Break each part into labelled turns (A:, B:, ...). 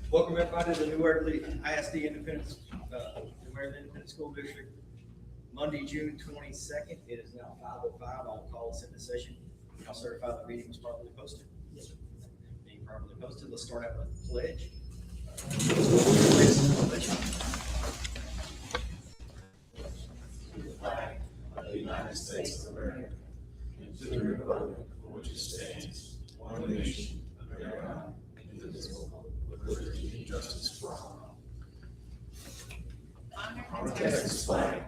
A: Welcome everybody to the NWISD Independent, NWISD Independent School District. Monday, June 22nd. It is now 5:05. I'll call us into session. I'll certify the meeting was properly posted. Yes, sir. Being properly posted, let's start out with the pledge.
B: To the flag of the United States of America, and to the republic for which it stands, one nation, under God, indivisible, with liberty and justice for all. On Texas flag,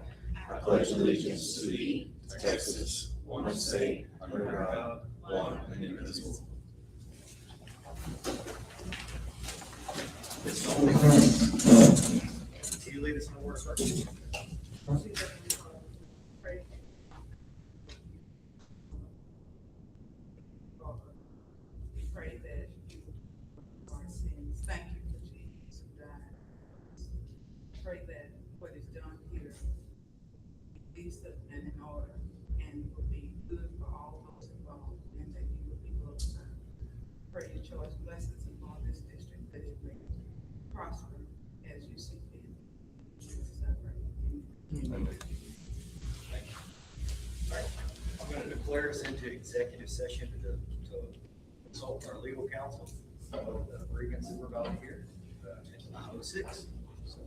B: I pledge allegiance to thee, Texas, one state, under God, one and indivisible.
A: Can you lead us in a word of prayer?
C: We pray that you our sins. Thank you for Jesus who died. Pray that what is done here be decent and in order and will be good for all those involved and that you will be glorified. Pray your choice blessings upon this district that it may prosper as you see fit. In Jesus I pray. Amen.
A: Thank you. All right, I'm going to declare us into executive session to consult our legal counsel of the grievances we're about to hear at 9:06. So,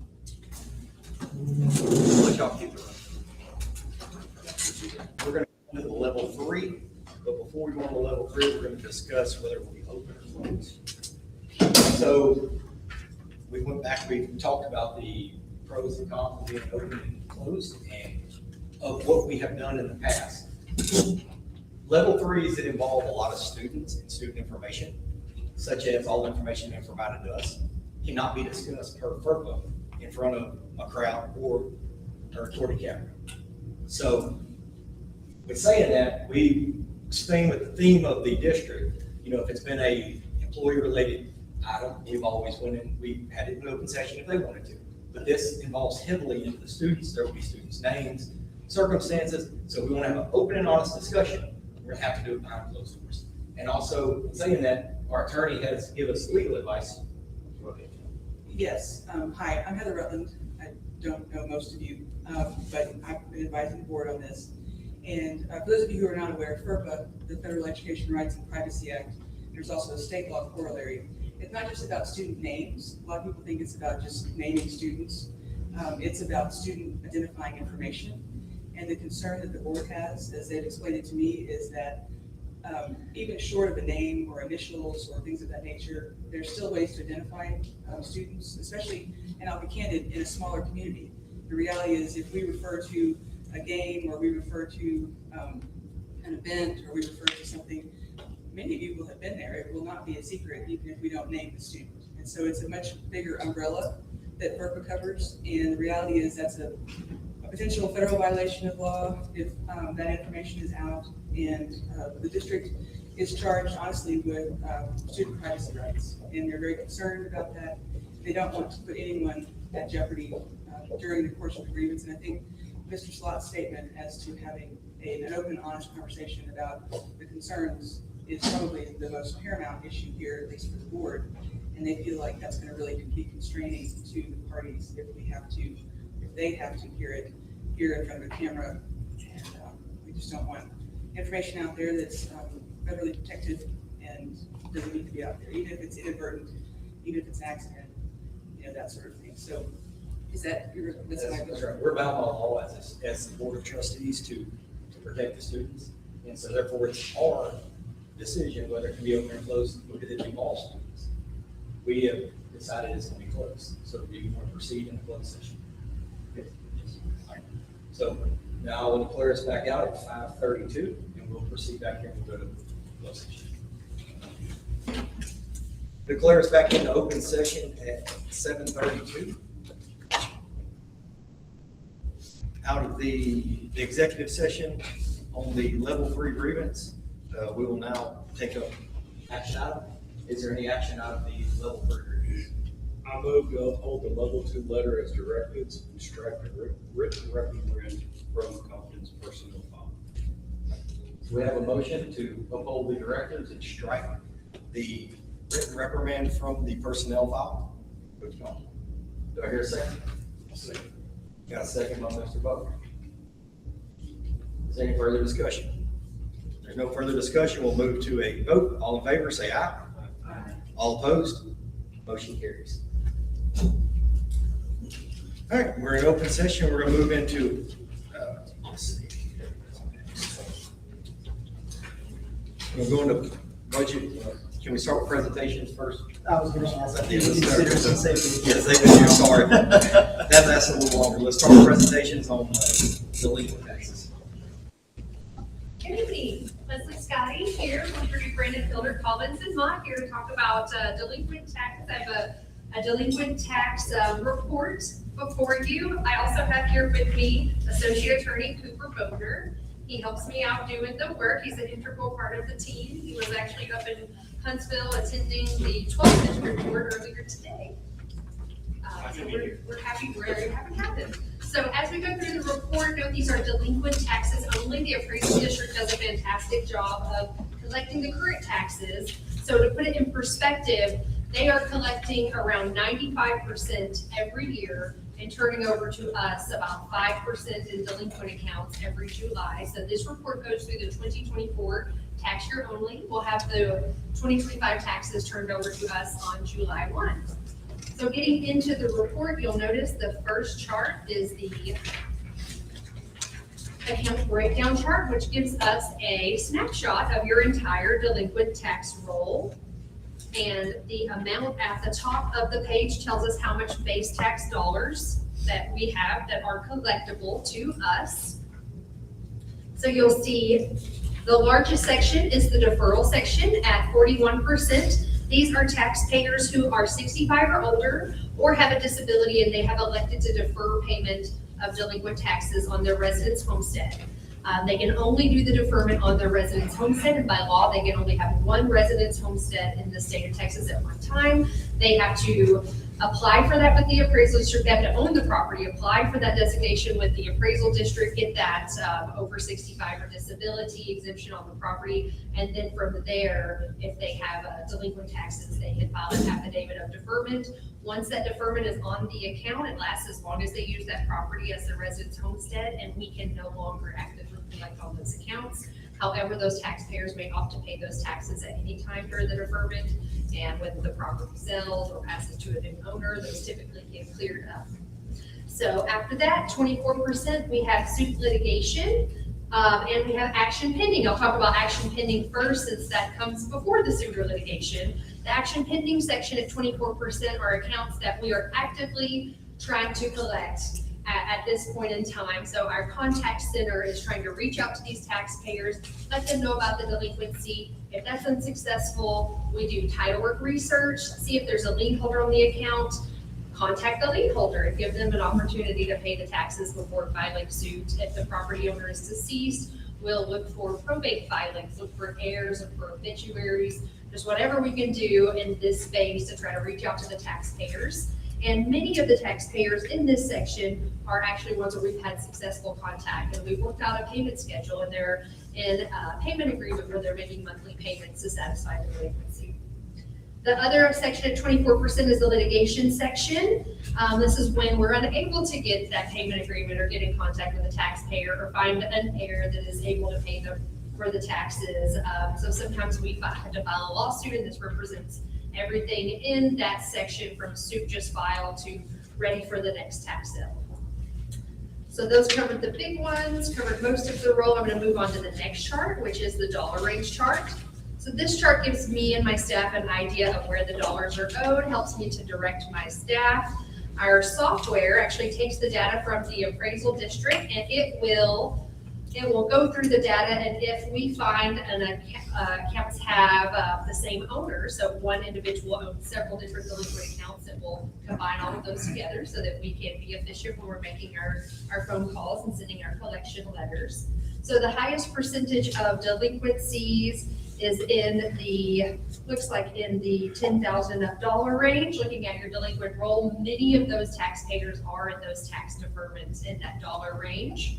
A: I'll let y'all keep it running. We're going to go to the level 3, but before we go on to level 3, we're going to discuss whether we open or close. So we went back, we talked about the pros and cons of being open and closed and of what we have done in the past. Level 3s that involve a lot of students and student information, such as all information they provided to us, cannot be discussed per FERPA in front of a crowd or a recorded camera. So with saying that, we staying with the theme of the district, if it's been a employee-related item, we've always went in, we had it in open session if they wanted to. But this involves heavily into the students. There will be students' names, circumstances. So we want to have an open and honest discussion. We're going to have to do it behind closed doors. And also, saying that, our attorney has given us legal advice.
D: Yes. Hi, I'm Heather Rutland. I don't know most of you, but I've been advising the board on this. And for those of you who are not aware, FERPA, the Federal Education Rights and Privacy Act, there's also a state law corollary. It's not just about student names. A lot of people think it's about just naming students. It's about student identifying information. And the concern that the board has, as they've explained it to me, is that even short of a name or initials or things of that nature, there's still ways to identify students, especially, and I'll be candid, in a smaller community. The reality is if we refer to a game or we refer to an event or we refer to something, many of you will have been there. It will not be a secret even if we don't name the student. And so it's a much bigger umbrella that FERPA covers. And the reality is that's a potential federal violation of law if that information is out, and the district is charged honestly with student privacy rights, and they're very concerned about that. They don't want to put anyone at jeopardy during the course of the grievance, and I think Mr. Slott's statement as to having an open, honest conversation about the concerns is probably the most paramount issue here, at least for the board, and they feel like that's going to really be constraining to the parties if they have to hear it here in front of a camera, and we just don't want information out there that's federally protected and doesn't need to be out there, even if it's inadvertent, even if it's an accident, that sort of thing. So is that your, that's
A: right. We're bound by law as the board of trustees to protect the students, and so therefore it's our decision whether it can be open or closed because it involves students. We have decided it's going to be closed, so do you want to proceed in a closed session? Yes. All right. So now I will declare us back out at 5:32, and we'll proceed back here and we'll go to closed session. Declare us back into open session at 7:32. Out of the executive session on the level 3 grievance, we will now take up action item. Is there any action out of the level 3 grievance?
E: I move to uphold the level 2 letter as directed and strike the written reprimand from Compton's personnel file.
A: We have a motion to uphold the directives and strike the written reprimand from the personnel file. Which one? Do I hear a second? Got a second by Mr. Butler. Is there any further discussion? If there's no further discussion, we'll move to a vote. All in favor, say aye. All opposed? Motion carries. All right, we're in open session. We're going to move into, let's see. We'll go into budget. Can we start with presentations first?
F: I was gonna ask.
A: Yeah, let's start.
F: Citizen safety.
A: Yes, they do, sorry. That lasts a little longer. Let's start with presentations on delinquent taxes.
G: Good evening, Leslie Scotty here from Purdue Brandon Fielder Collins and Mott here to talk about delinquent taxes. I have a delinquent tax report before you. I also have here with me Associate Attorney Cooper Boner. He helps me out doing the work. He's an integral part of the team. He was actually up in Huntsville attending the 12th District Board earlier today. So we're happy, we're very happy to have him. So as we go through the report, note these are delinquent taxes only. The appraisal district does a fantastic job of collecting the current taxes. So to put it in perspective, they are collecting around 95% every year and turning over to us about 5% in delinquent accounts every July. So this report goes through the 2024 tax year only. We'll have the 2025 taxes turned over to us on July 1. So getting into the report, you'll notice the first chart is the account breakdown chart, which gives us a snapshot of your entire delinquent tax roll. And the amount at the top of the page tells us how much base tax dollars that we have that are collectible to us. So you'll see the largest section is the deferral section at 41%. These are taxpayers who are 65 or older or have a disability and they have elected to defer payment of delinquent taxes on their residence homestead. They can only do the deferment on their residence homestead, and by law, they can only have one residence homestead in the state of Texas at one time. They have to apply for that with the appraisal district. They have to own the property, apply for that designation with the appraisal district, get that over 65 or disability exemption on the property, and then from there, if they have delinquent taxes, they can file an affidavit of deferment. Once that deferment is on the account, it lasts as long as they use that property as their residence homestead, and we can no longer actively collect on those accounts. However, those taxpayers may opt to pay those taxes at any time during the deferment, and when the property sells or passes to a new owner, those typically get cleared up. So after that, 24%, we have suit litigation, and we have action pending. I'll talk about action pending first, since that comes before the suit or litigation. The action pending section at 24% are accounts that we are actively trying to collect at this point in time. So our contact center is trying to reach out to these taxpayers, let them know about the delinquency. If that's unsuccessful, we do title work research, see if there's a lien holder on the account, contact the lien holder and give them an opportunity to pay the taxes before filing suit. If the property owner is deceased, we'll look for probate filings, look for heirs, look for obituaries, just whatever we can do in this space to try to reach out to the taxpayers. And many of the taxpayers in this section are actually ones where we've had successful contact, and we've worked out a payment schedule, and they're in a payment agreement where they're making monthly payments to satisfy the delinquency. The other section at 24% is the litigation section. This is when we're unable to get that payment agreement or get in contact with the taxpayer or find an heir that is able to pay them for the taxes. So sometimes we have to file a lawsuit, and this represents everything in that section from suit just filed to ready for the next tax sale. So those covered the big ones, covered most of the roll. I'm going to move on to the next chart, which is the dollar range chart. So this chart gives me and my staff an idea of where the dollars are owed, helps me to direct my staff. Our software actually takes the data from the appraisal district, and it will go through the data, and if we find accounts have the same owner, so one individual owns several different delinquent accounts, it will combine all of those together so that we can be efficient when we're making our phone calls and sending our collection letters. So the highest percentage of delinquencies is in the, looks like in the $10,000 range. Looking at your delinquent roll, many of those taxpayers are in those tax deferments in that dollar range.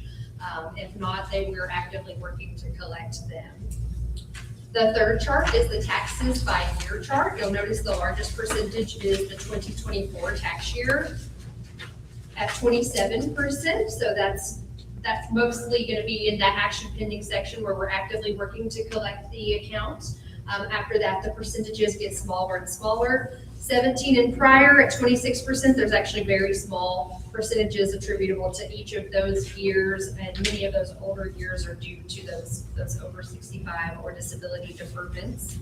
G: If not, we're actively working to collect them. The third chart is the taxes by year chart. You'll notice the largest percentage is the 2024 tax year at 27%. So that's mostly going to be in that action pending section where we're actively working to collect the account. After that, the percentages get smaller and smaller. 17 and prior at 26%, there's actually very small percentages attributable to each of those years, and many of those older years are due to those over 65 or disability deferments.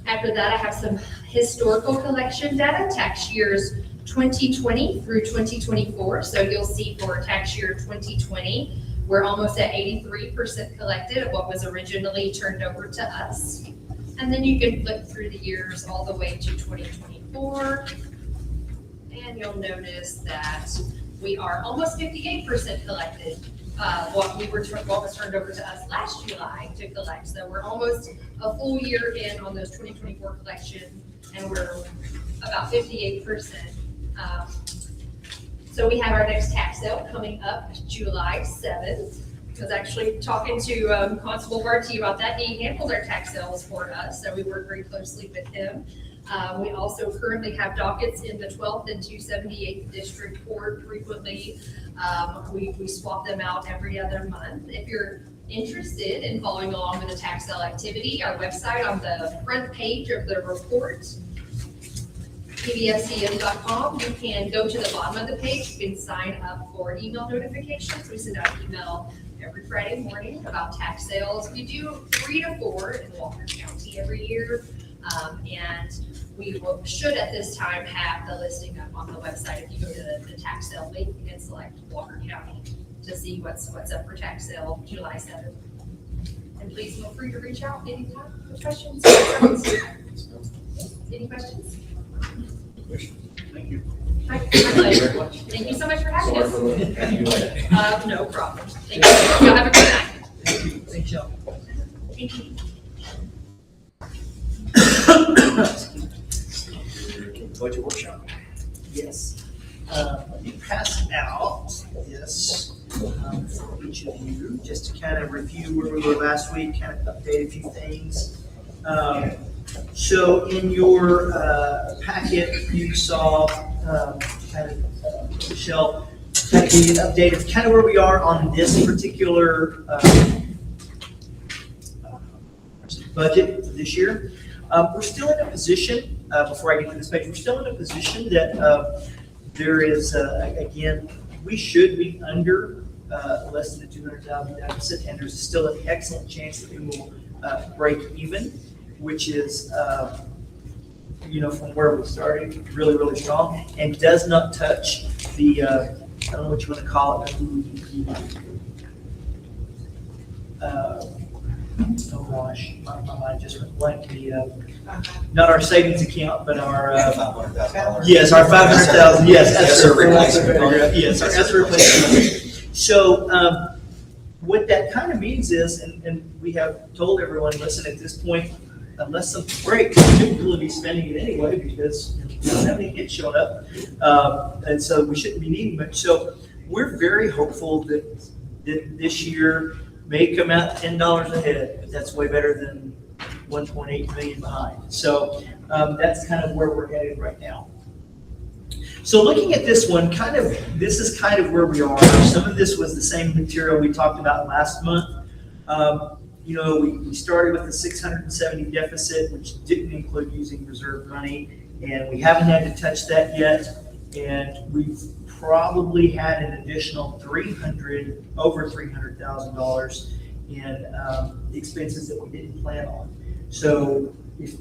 G: After that, I have some historical collection data, tax years 2020 through 2024. So you'll see for tax year 2020, we're almost at 83% collected of what was originally turned over to us. And then you can flip through the years all the way to 2024. And you'll notice that we are almost 58% collected. What was turned over to us last July to collect. So we're almost a full year in on those 2024 collection, and we're about 58%. So we have our next tax sale coming up July 7th. I was actually talking to Constable Barty about that. He handles our tax sales for us, so we work very closely with him. We also currently have dockets in the 12th and 278th District Court frequently. We swap them out every other month. If you're interested in following along with the tax sale activity, our website on the front page of the report, pbscm.com, you can go to the bottom of the page. You can sign up for email notifications. We send out email every Friday morning about tax sales. We do 3 to 4 in Walker County every year. And we should at this time have the listing up on the website. If you go to the tax sale link, you can select Walker County to see what's up for tax sale July 7th. And please feel free to reach out anytime with questions. Any questions?
E: Thank you.
G: My pleasure. Thank you so much for having us. No problem. Thank you. Y'all have a good night.
F: Thanks, y'all.
G: Thank you.
A: Budget workshop.
F: Yes. Let me pass out this for each of you, just to kind of review where we were last week, kind of update a few things. So in your packet, you saw Michelle, kind of give you an update of kind of where we are on this particular budget for this year. We're still in a position, before I get to this page, we're still in a position that there is, again, we should be under less than a $200,000 deficit, and there's still an excellent chance that we will break even, which is, from where we started, really, really strong, and does not touch the, I don't know what you want to call it, oh gosh, my mind just went blank. Not our savings account, but our
A: $500,000.
F: yes, our 500,000. Yes,
A: ESSER replacement.
F: yes, our ESSER replacement. So what that kind of means is, and we have told everyone, listen, at this point, unless something breaks, we shouldn't really be spending it anyway because we don't have any hits showing up, and so we shouldn't be needing much. So we're very hopeful that this year may come out $10 ahead, but that's way better than 1.8 million behind. So that's kind of where we're headed right now. So looking at this one, this is kind of where we are. Some of this was the same material we talked about last month. We started with the 670 deficit, which didn't include using reserve money, and we haven't had to touch that yet. And we've probably had an additional over $300,000 in expenses that we didn't plan on. So if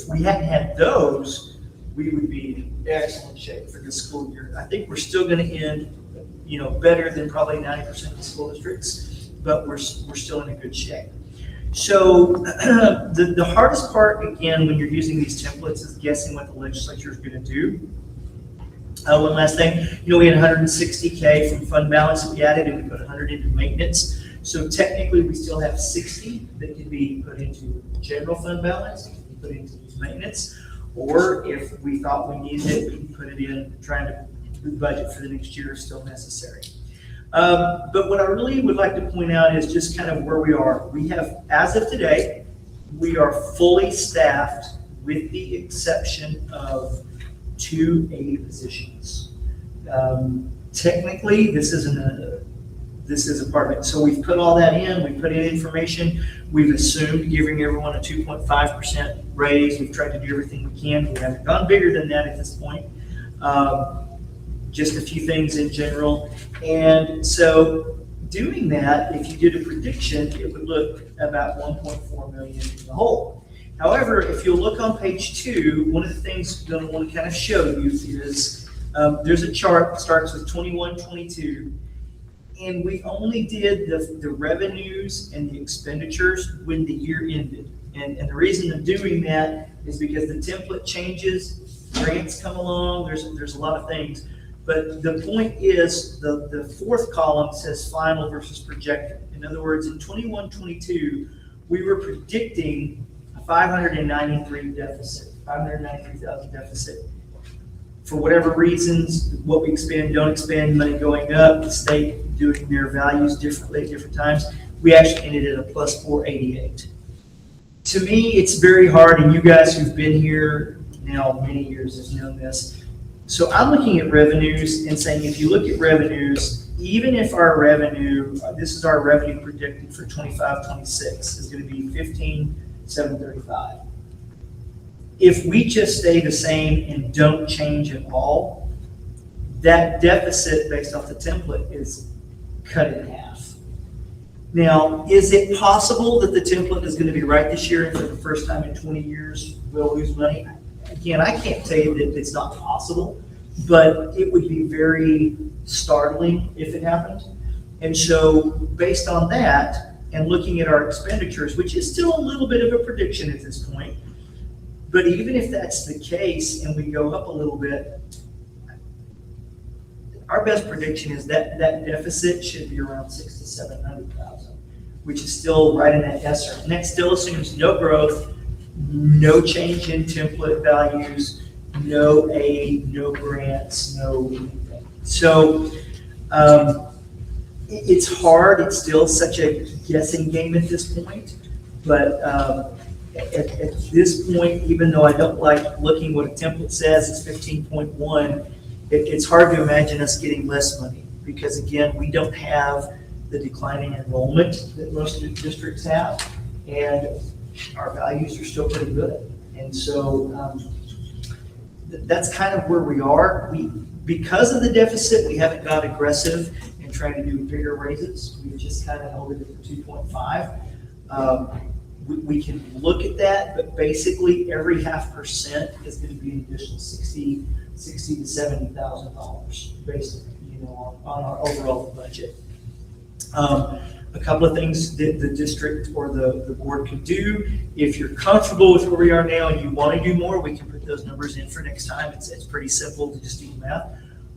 F: we hadn't had those, we would be in excellent shape for this school year. I think we're still going to end, better than probably 90% of the school districts, but we're still in a good shape. So the hardest part, again, when you're using these templates is guessing what the legislature is going to do. One last thing, we had 160K from fund balance that we added, and we put 100 into maintenance. So technically, we still have 60 that can be put into general fund balance, put into maintenance, or if we thought we needed it, we can put it in, trying to the budget for the next year is still necessary. But what I really would like to point out is just kind of where we are. We have, as of today, We are fully staffed with the exception of 2 aide positions. Technically, this is a part of it. So we've put all that in, we put in information, we've assumed giving everyone a 2.5% raise. We've tried to do everything we can. We haven't gone bigger than that at this point. Just a few things in general. And so doing that, if you did a prediction, it would look about 1.4 million in the hole. However, if you'll look on page 2, one of the things that I want to kind of show you is there's a chart that starts with 21, 22, and we only did the revenues and the expenditures when the year ended. And the reason of doing that is because the template changes, grants come along, there's a lot of things. But the point is, the 4th column says final versus projected. In other words, in 21, 22, we were predicting a 593 deficit, 593,000 deficit. For whatever reasons, what we expend, don't expend, money going up, the state doing their values differently at different times, we actually ended at a plus 488. To me, it's very hard, and you guys who've been here now many years have known this. So I'm looking at revenues and saying, if you look at revenues, even if our revenue, this is our revenue predicted for 25-26, is going to be 15,735. If we just stay the same and don't change at all, that deficit based off the template is cut in half. Now, is it possible that the template is going to be right this year and for the first time in 20 years we'll lose money? Again, I can't tell you that it's not possible, but it would be very startling if it happened. And so based on that and looking at our expenditures, which is still a little bit of a prediction at this point, but even if that's the case and we go up a little bit, our best prediction is that that deficit should be around 600,000 to 700,000, which is still right in that ESSER. And that still assumes no growth, no change in template values, no aid, no grants, no anything. So it's hard. It's still such a guessing game at this point. But at this point, even though I don't like looking what a template says, it's 15.1, it's hard to imagine us getting less money because, again, we don't have the declining enrollment that most districts have, and our values are still pretty good. And so that's kind of where we are. Because of the deficit, we haven't got aggressive in trying to do bigger raises. We've just kind of held it at the 2.5. We can look at that, but basically every 0.5% is going to be an additional $60,000 to $70,000 based, on our overall budget. A couple of things that the district or the board could do. If you're comfortable with where we are now and you want to do more, we can put those numbers in for next time. It's pretty simple to just do math.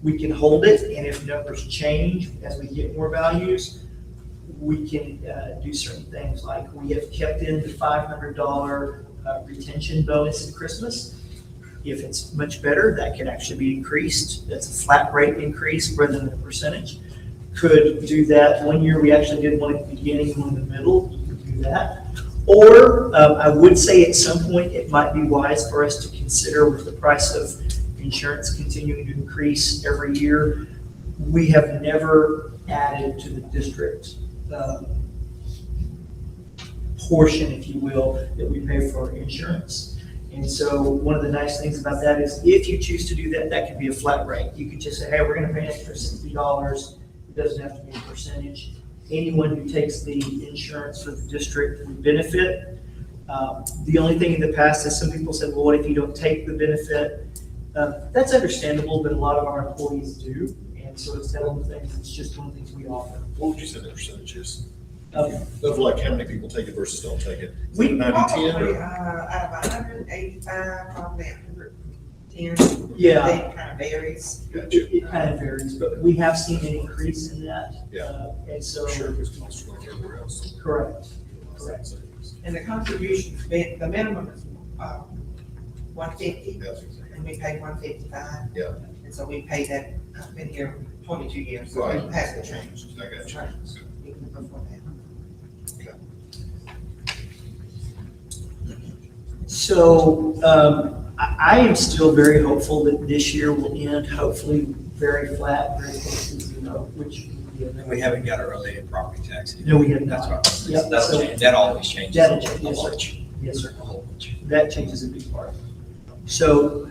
F: We can hold it, and if numbers change as we get more values, we can do certain things, like we have kept in the $500 retention bonus at Christmas. If it's much better, that can actually be increased. That's a flat rate increase rather than a percentage. Could do that. One year we actually did one at the beginning, one in the middle. You could do that. Or I would say at some point it might be wise for us to consider, with the price of insurance continuing to increase every year, we have never added to the district portion, if you will, that we pay for insurance. And so one of the nice things about that is if you choose to do that, that could be a flat rate. You could just say, hey, we're going to pay an extra $60. It doesn't have to be a percentage. Anyone who takes the insurance for the district would benefit. The only thing in the past is some people said, well, what if you don't take the benefit? That's understandable, but a lot of our employees do. And so it's one of the things, it's just one of the things we offer.
B: What would you say the percentage is?
F: Okay.
B: Of like how many people take it versus don't take it?
F: We-
B: 90-10
H: Probably,
B: or?
H: out of 185, probably 110.
F: Yeah.
H: It kind of varies.
B: Gotcha.
F: It kind of varies, but we have seen an increase in that.
B: Yeah.
F: And so.
B: Sure, because costs are like everywhere else.
F: Correct.
H: And the contribution, the minimum is 150, and we pay 155.
B: Yeah.
H: And so we pay that, I've been here 22 years, so
B: Right.
H: we passed the change.
B: I got you.
H: Even before that.
F: So, I am still very hopeful that this year will end hopefully very flat, very close to zero, which.
A: And we haven't got a related property tax. either.
F: No, we have
A: That's
F: not.
A: right.
F: Yep,
A: That'll
F: so-
A: change. That always changes.
F: That'll
A: a
F: change, yes, sir.
A: bunch.
F: Yes, sir.
A: A whole bunch.
F: That changes a big part. So,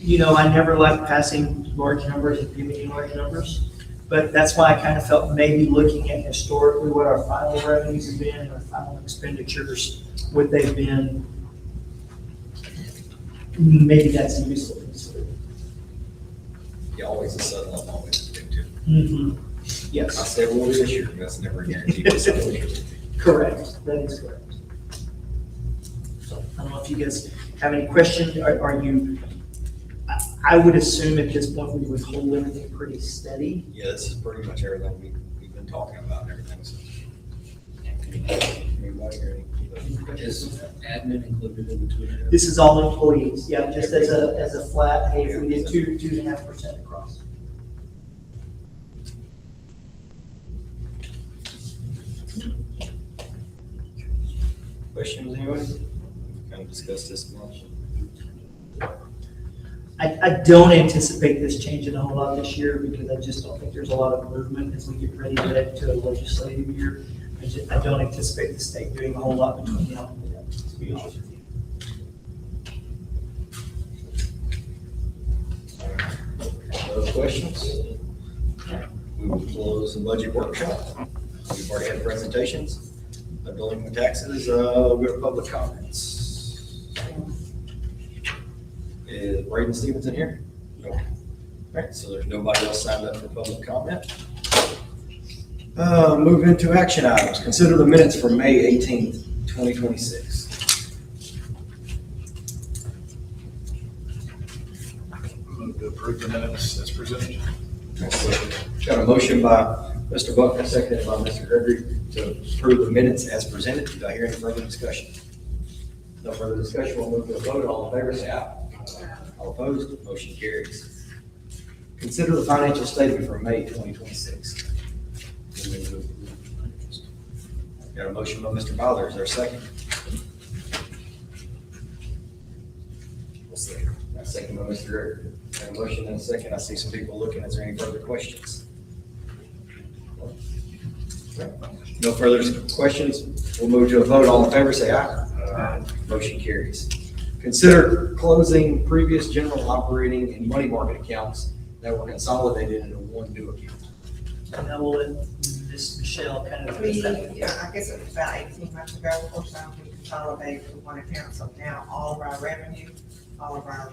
F: I never like passing large numbers and giving you large numbers, but that's why I kind of felt maybe looking at historically what our final revenues have been and our final expenditures, what they've been, maybe that's useful. to consider.
A: Yeah, always a sudden level, always a big too.
F: Mhm.
A: I
F: Yes,
A: said, well, this year, that's never guaranteed.
F: correct. That is correct. So I don't know if you guys have any questions. Are you, I would assume at this point we would hold everything pretty steady.
A: Yeah, this is pretty much everything we've been talking about and everything, so. Anybody or any-
E: Is admin included in the 2.5?
F: This is all employees, yeah, just as a flat, hey, if we did 2.5% across.
A: Questions, anybody? Kind of discussed this much.
F: I don't anticipate this changing a whole lot this year because I just don't think there's a lot of movement as we get ready to head to a legislative year. I don't anticipate the state doing a whole lot between now and then, to be honest with you.
A: No questions? We will close the budget workshop. We've already had presentations. Dealing taxes, we have public comments. Is Braden Stevenson here? No. All right, so there's nobody else signed up for public comment. Move into action items. Consider the minutes for May 18th, 2026.
B: Move to approve the minutes as presented.
A: Got a motion by Mr. Buckner, seconded by Mr. Gregory to approve the minutes as presented. Do I hear any further discussion? No further discussion. We'll move to a vote. All in favor, say aye. All opposed, motion carries. Consider the financial statement for May 2026. Got a motion by Mr. Fowler. Is there a second? Got a second by Mr. Gregory. Got a motion and a second. I see some people looking. Is there any further questions? No further questions. We'll move to a vote. All in favor, say aye. Motion carries. Consider closing previous general operating and money market accounts that were consolidated into one new account.
F: And I will let Ms. Michelle kind of.
H: Yeah, I guess it was about 18 months ago, or so, we consolidated to one account, so now all of our revenue, all of our,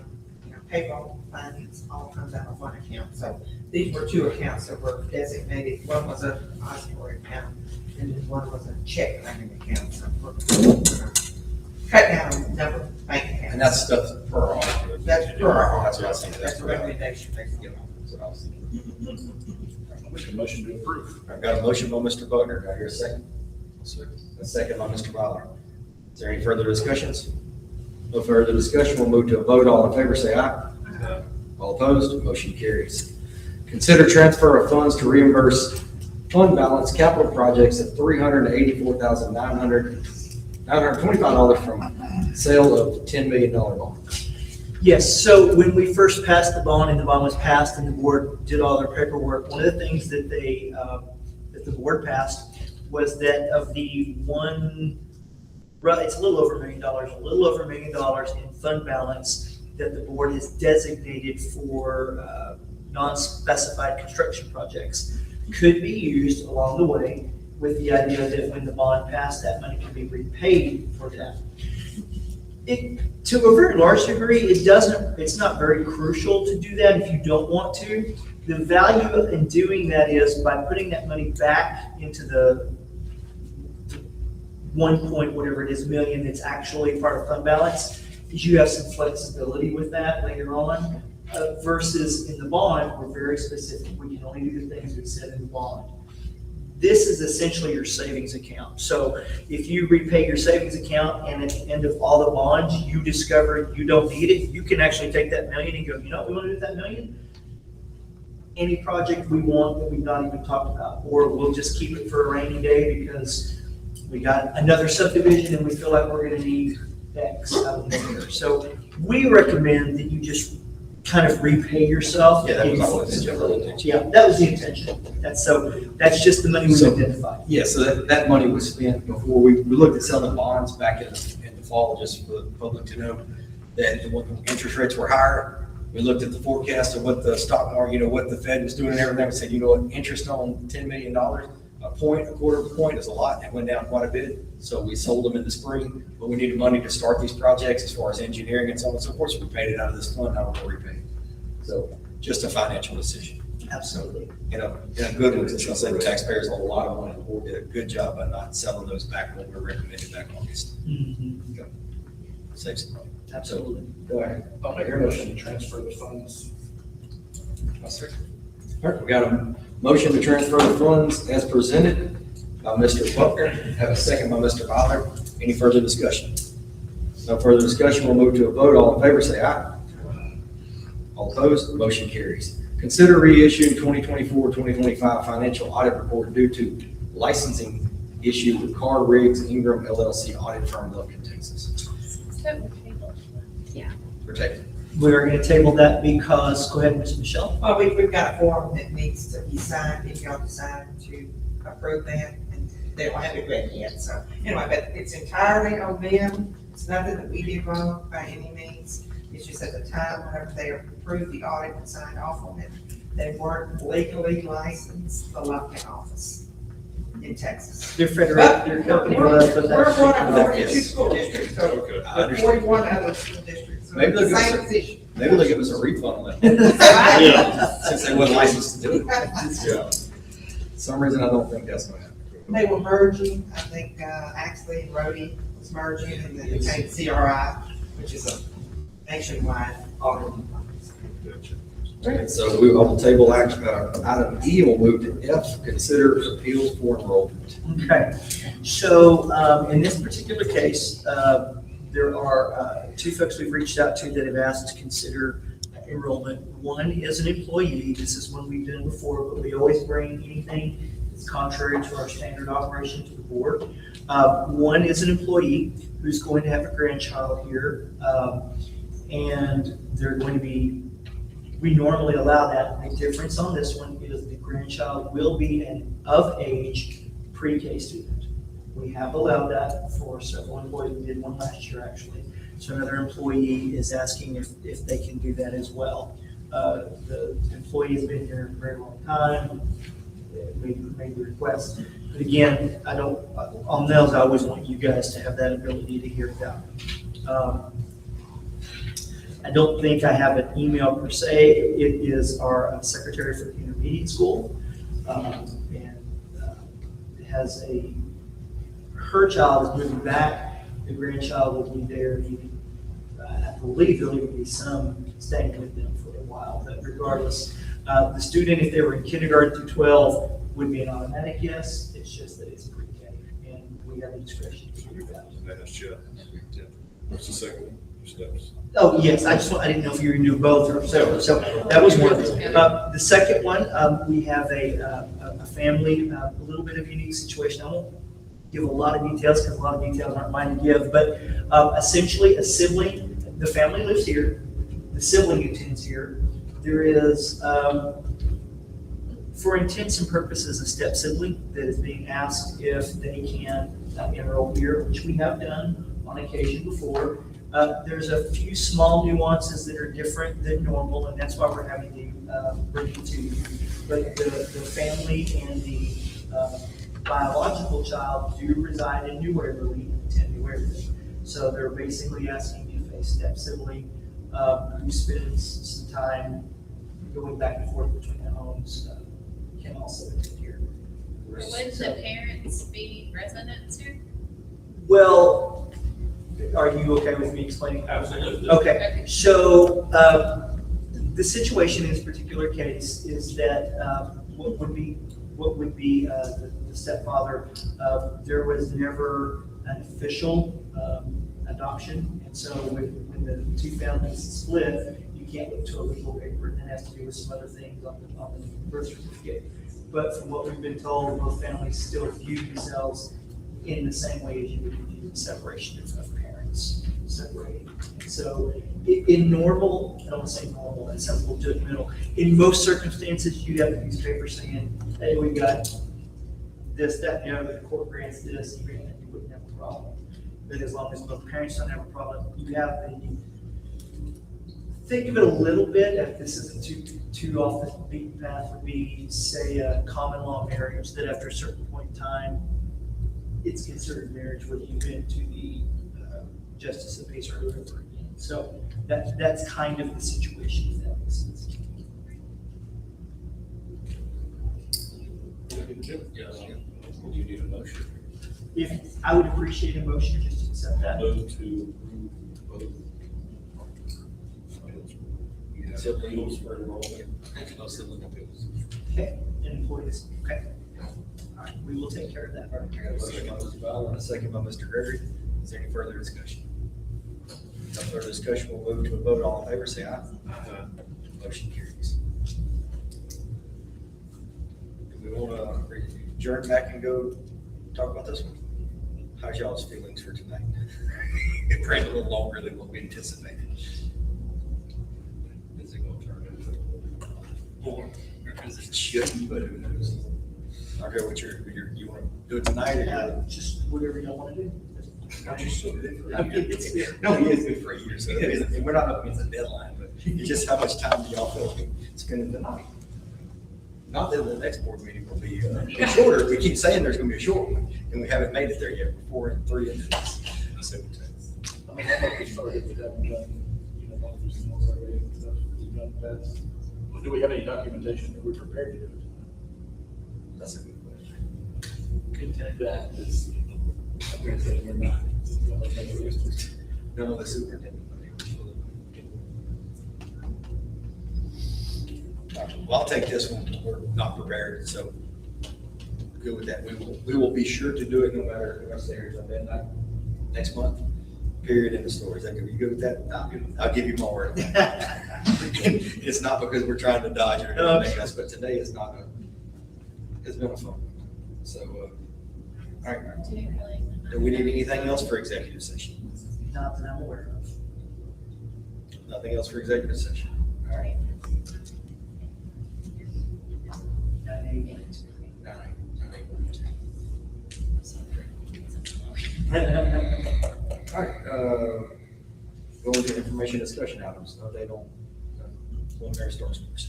H: payroll funds, all comes out of one account. So these were two accounts that were designated, one was a depository account, and then one was a check writing account. So we're gonna cut down on the number of bank accounts.
A: And that's stuff per our.
H: That's per our.
A: That's what I was thinking.
H: That's a
A: per our.
H: recommendation based
A: Yeah,
H: on.
A: that's what I was thinking.
B: Make a motion to approve.
A: I've got a motion by Mr. Bugner. Do I hear a second? A second by Mr. Fowler. Is there any further discussions? No further discussion. We'll move to a vote. All in favor, say aye. All opposed, motion carries. Consider transfer of funds to reimburse fund balance capital projects of $384,925 from sale of $10 million bond.
F: Yes, so when we first passed the bond and the bond was passed and the board did all their paperwork, one of the things that that the board passed was that of the it's a little over $1 million in fund balance that the board has designated for non-specified construction projects could be used along the way with the idea that when the bond passed, that money can be repaid for that. To a very large degree, it's not very crucial to do that if you don't want to. The value in doing that is by putting that money back into the 1 point, whatever it is, million that's actually part of fund balance, is you have some flexibility with that later on, versus in the bond, we're very specific. We can only do the things we said in the bond. This is essentially your savings account. So if you repay your savings account and at the end of all the bonds, you discover you don't need it, you can actually take that million and go, you know what we want to do with that million? Any project we want that we've not even talked about, or we'll just keep it for a rainy day because we got another subdivision and we feel like we're going to need X out of there. So we recommend that you just kind of repay yourself.
A: Yeah, that was always the general intention.
F: Yeah, that was the intention. That's just the money we
A: So-
F: identified.
A: Yeah, so that money was spent before we looked at selling bonds back in the fall, just for the public to know that when interest rates were higher, we looked at the forecast of what the stock market, what the Fed was doing and everything. We said, what, interest on $10 million, a quarter of a point is a lot. It went down quite a bit. So we sold them in the spring, but we needed money to start these projects as far as engineering and so on and so forth. So we paid it out of this fund, now we're going to repay it. So just a financial decision.
F: Absolutely.
A: In a good one, since I said the taxpayers owe a lot of money, the board did a good job by not selling those back when we were recommended back in August. Saves some money.
F: Absolutely.
A: Go ahead.
B: I'll make a motion to transfer the funds.
A: All right, we got a motion to transfer the funds as presented by Mr. Buckner. Have a second by Mr. Fowler. Any further discussion? No further discussion. We'll move to a vote. All in favor, say aye. All opposed, motion carries. Consider reissuing 2024-2025 financial audit report due to licensing issue with Carr Riggs Ingram LLC audit firm, Lufkin, Texas. We're taking.
F: We're going to table that because, go ahead, Ms. Michelle.
H: Well, we've got a form that needs to be signed, if y'all decide to approve that, and they don't have it ready yet, so, anyway, but it's entirely on them. It's nothing that we did wrong by any means. It's just at the time, whenever they approved the audit and signed off on it, they weren't legally licensed the Lufkin office in Texas.
F: They're federal, their company was, but
H: We're
F: that's.
H: one of 42 school districts, so
B: Okay.
A: I
H: the
A: understand.
H: 41 other school districts. So
A: Maybe they'll
H: it's the
A: give us
H: same
A: a-
H: position.
A: Maybe they'll give us a refund on that.
B: Yeah.
A: Since they weren't licensed to do it.
B: Yeah.
A: For some reason, I don't think that's going to happen.
H: They were merging, I think, Axley and Rhodey was merging, and then it became CRI, which is a nationwide audit.
A: And so we will table action, item E, we'll move to F, consider appeals for enrollment.
F: Okay, so in this particular case, there are two folks we've reached out to that have asked to consider enrollment. One is an employee. This is one we've done before, but we always bring anything that's contrary to our standard operation to the board. One is an employee who's going to have a grandchild here, and they're going to be, we normally allow that. The difference on this one is the grandchild will be an of-age pre-K student. We have allowed that for several employees. We did one last year, actually. So another employee is asking if they can do that as well. The employee has been here a very long time, made the request. But again, on those, I always want you guys to have that ability to hear about. I don't think I have an email per se. It is our secretary for the intermediate school. And it has her child is moving back. The grandchild will be there. I believe there'll even be some staying with them for a while. But regardless, the student, if they were in kindergarten through 12, would be an automatic yes. It's just that it's pre-K, and we have the discretion to do that.
B: What's the second one? Steps.
F: Oh, yes, I didn't know if you knew both or so. So that was one. The second one, we have a family, a little bit of a unique situation. I won't give a lot of details because a lot of details aren't mine to give, but essentially a sibling, the family lives here, the sibling attends here. There is, for intents and purposes, a step sibling that is being asked if they can enroll here, which we have done on occasion before. There's a few small nuances that are different than normal, and that's why we're having to bring it to you. But the family and the biological child do reside in New Waverly and attend New Waverly. So they're basically asking if a step sibling who spends some time going back and forth between the homes can also attend here.
I: Would the parents be residents here?
F: Well, are you okay with me explaining?
B: Absolutely.
F: Okay, so the situation in this particular case is that what would be the stepfather, there was never an official adoption, and so when the two families split, you can't look to a legal paper, and that has to do with some other things on the birth certificate. But from what we've been told, both families still view themselves in the same way as you would view the separation of parents. separating. So in normal, I don't want to say normal, that sounds a little judgmental. In most circumstances, you have a piece of paper saying, hey, we got this, that, and the other, the court grants this, you wouldn't have a problem. But as long as both parents don't have a problem, you have the, think of it a little bit, if this isn't too off the beaten path, would be, say, a common law marriage that after a certain point in time, it's considered marriage, whether you've been to the justice of peace or whoever again. So that's kind of the situation, if that makes sense.
E: You need a motion.
F: If, I would appreciate a motion just to accept that.
E: Move to approve both. Rules for enrollment.
F: Okay, and employees, okay. All right, we will take care of that.
A: I got a motion by Mr. Fowler and a second by Mr. Gregory. Is there any further discussion? No further discussion, we'll move to a vote. All in favor, say aye. Motion carries. Do we want to adjourn back and go talk about this one? How's y'all's feelings for tonight? It ran a little longer than what we anticipated.
E: Is it gonna turn into
A: More, because it shouldn't, but who knows? Okay, you want to do it tonight or?
F: Just whatever y'all want to do.
A: I'm just so good for a
F: I mean,
A: year.
F: it's-
A: No, he is good for a year, so we're not up against a deadline, but it's just how much time do y'all feel like spending tonight? Not that the next board meeting will be shorter, we keep saying there's gonna be a short one, and we haven't made it there yet, we're 4 and 3 into this. So,
E: I mean, how about we started with having done, all these things already and stuff we've done past? Do we have any documentation that we're prepared to do it?
A: that's a good question.
E: That is, I'm gonna say we're not.
A: No, the superintendent. Well, I'll take this one, we're not prepared, so good with that. We will be sure to do it no matter what's there on midnight next month, period, in the story. Is that good? You good with that? I'll give you my word. It's not because we're trying to dodge it or anything else, but today is not it's been a fun one. So, all right. Do we need anything else for executive session?
F: Not that I'm aware of.
A: Nothing else for executive session? All right. All right, going to information discussion items, update on preliminary star scores.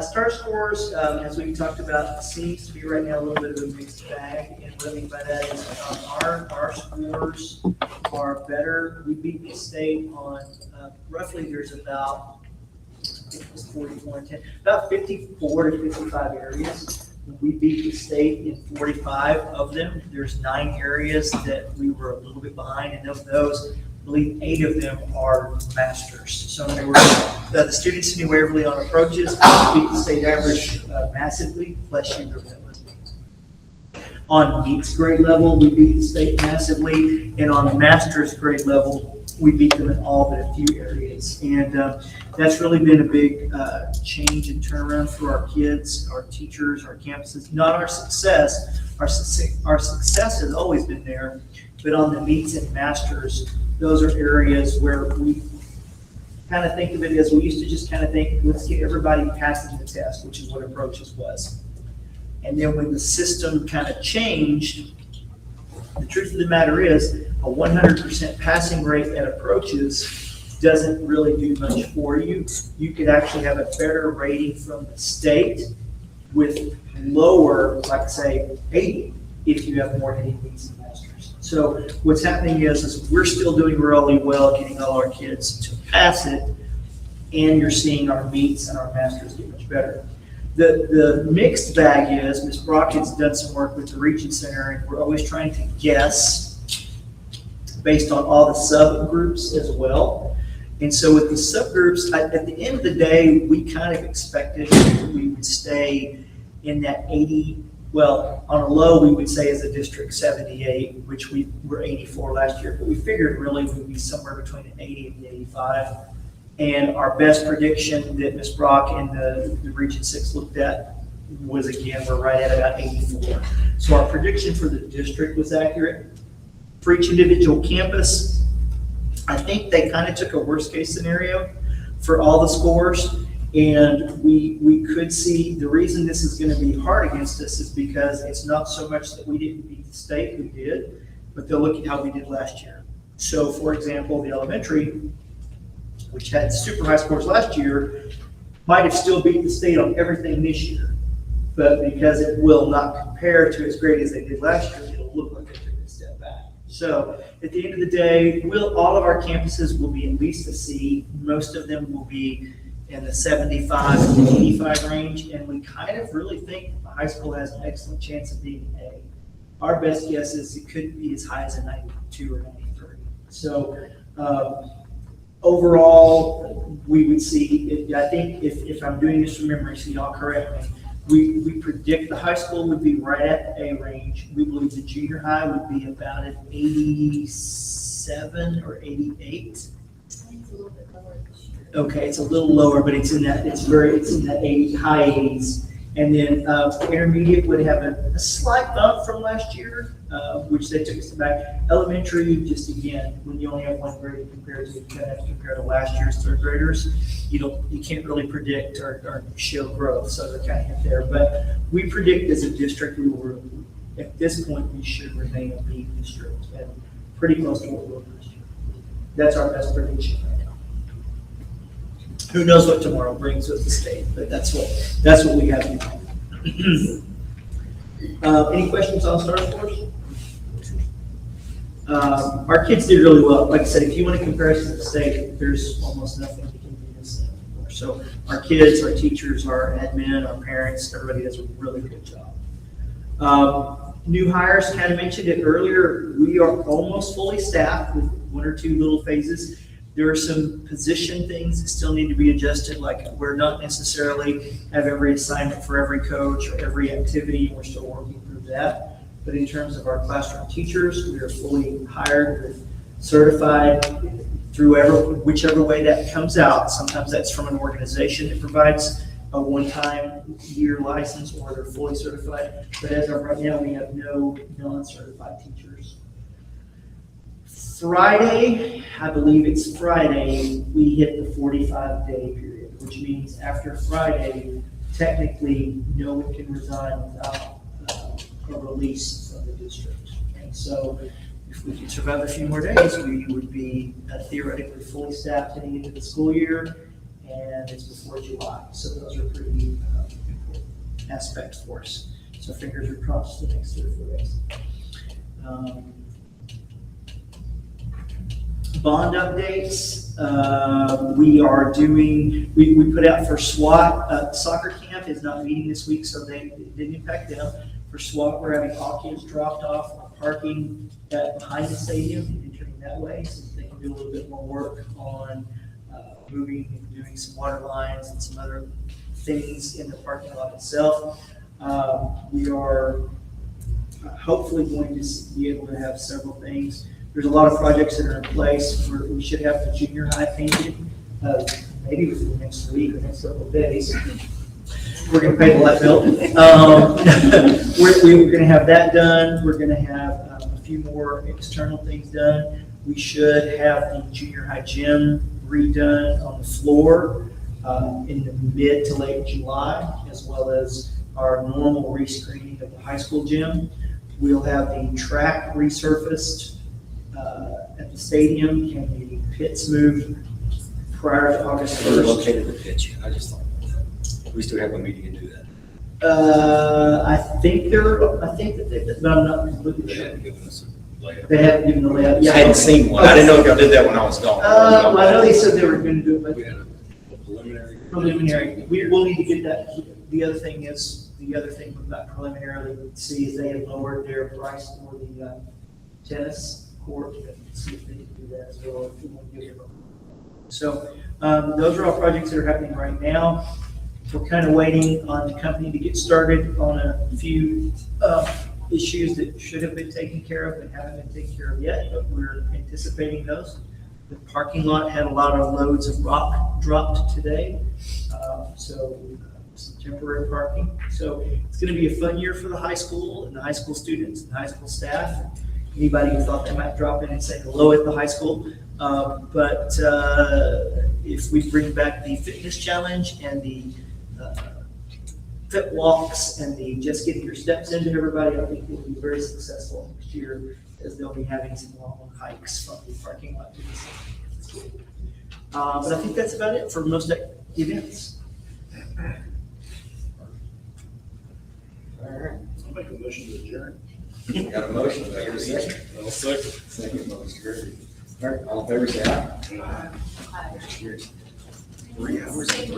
F: Star scores, as we talked about, seems to be right now a little bit of a mixed bag. And what I mean by that is our scores are better. We beat the state on roughly there's about, I think it was 44 and 10, about 54 to 55 areas. We beat the state in 45 of them. There's 9 areas that we were a little bit behind, and of those, I believe 8 of them are masters. So they were the students in New Waverly on approaches beat the state average massively, plus you remember. On meets grade level, we beat the state massively, and on the master's grade level, we beat them in all but a few areas. And that's really been a big change and turnaround for our kids, our teachers, our campuses. Not our success. Our success has always been there, but on the meets and masters, those are areas where we kind of think of it as we used to just kind of think, let's get everybody passing the test, which is what approaches was. And then when the system kind of changed, the truth of the matter is a 100% passing rate at approaches doesn't really do much for you. You could actually have a better rating from the state with lower, like say 80, if you have more 80 meets and masters. So what's happening is we're still doing really well getting all our kids to pass it, and you're seeing our meets and our masters get much better. The mixed bag is Ms. Brock has done some work with the Region Center, and we're always trying to guess based on all the subgroups as well. And so with the subgroups, at the end of the day, we kind of expected we would stay in that 80, well, on a low, we would say as a district 78, which we were 84 last year, but we figured really we'd be somewhere between the 80 and the 85. And our best prediction that Ms. Brock and the Region 6 looked at was, again, we're right at about 84. So our prediction for the district was accurate. For each individual campus, I think they kind of took a worst case scenario for all the scores. And we could see, the reason this is going to be hard against us is because it's not so much that we didn't beat the state, we did, but they'll look at how we did last year. So for example, the elementary, which had super high scores last year, might have still beat the state on everything this year. But because it will not compare to as great as they did last year, it'll look like they took a step back. So at the end of the day, all of our campuses will be at least a C. Most of them will be in the 75 to 85 range, and we kind of really think the high school has an excellent chance of being A. Our best guess is it could be as high as a 92 or 93. So overall, we would see, I think if I'm doing this from memory, so y'all correct me, we predict the high school would be right at A range. We believe the junior high would be about an 87 or 88. Okay, it's a little lower, but it's in that 80, high 80s. And then intermediate would have a slight bump from last year, which they took us back. Elementary, just again, when you only have one grade compared to, you kind of have to compare to last year's third graders. You can't really predict or show growth, so they're kind of hit there. But we predict as a district, at this point, we should remain a B district and pretty close to what we were last year. That's our best prediction right now. Who knows what tomorrow brings with the state, but that's what we have in mind. Any questions on Star Force? Our kids did really well. Like I said, if you want to compare us to the state, there's almost nothing we can do this for. So our kids, our teachers, our admin, our parents, everybody does a really good job. New hires, kind of mentioned it earlier, we are almost fully staffed with one or two little phases. There are some position things that still need to be adjusted, like we're not necessarily have every assignment for every coach or every activity, and we're still working through that. But in terms of our classroom teachers, we are fully hired with certified through whichever way that comes out. Sometimes that's from an organization that provides a one-time year license, or they're fully certified. But as of right now, we have no non-certified teachers. Friday, I believe it's Friday, we hit the 45-day period, which means after Friday, technically, no one can resign without a release from the district. And so if we could survive a few more days, we would be theoretically fully staffed heading into the school year, and it's before July. So those are pretty important aspects for us. So fingers are crossed the next 3 or 4 days. Bond updates, we put out for SWAT, soccer camp is not meeting this week, so it didn't impact them. For SWAT, we're having all kids dropped off on parking behind the stadium and entering that way, so they can do a little bit more work on moving and doing some water lines and some other things in the parking lot itself. We are hopefully going to be able to have several things. There's a lot of projects that are in place. We should have the junior high painted, maybe within the next week or next couple of days. We're going to pay the light bill. We're going to have that done. We're going to have a few more external things done. We should have the junior high gym redone on the floor in the mid to late July, as well as our normal rescreening of the high school gym. We'll have the track resurfaced at the stadium, and the pits moved prior to August 1st.
A: Located the pitch. I just thought we still have a meeting to do that.
F: I think that they've, but I'm not completely
A: They
F: sure.
A: haven't given us a layout.
F: They haven't given the layout.
A: I
F: Yeah,
A: hadn't seen one. I didn't know if y'all did that when I was gone.
F: I know they said they were going to do it, but
A: We had a
F: preliminary. We'll need to get that. The other thing about preliminarily, see if they have lowered their price for the tennis court, and see if they can do that as well. If we want to give it. So those are all projects that are happening right now. We're kind of waiting on the company to get started on a few issues that should have been taken care of and haven't been taken care of yet, but we're anticipating those. The parking lot had a lot of loads of rock dropped today, so some temporary parking. So it's going to be a fun year for the high school and the high school students and the high school staff. Anybody who thought they might drop in and say hello at the high school, But if we bring back the fitness challenge and the fit walks and the just getting your steps into everybody, I think we'll be very successful next year, as they'll be having some long hikes from the parking lot to the city. But I think that's about it for most events.
A: All right.
E: I'll make a motion to adjourn.
A: Got a motion, do I hear a second?
B: I'll second.
A: Second, Mr. Gurley. All right, all in favor, say aye. Cheers. 3 hours and 3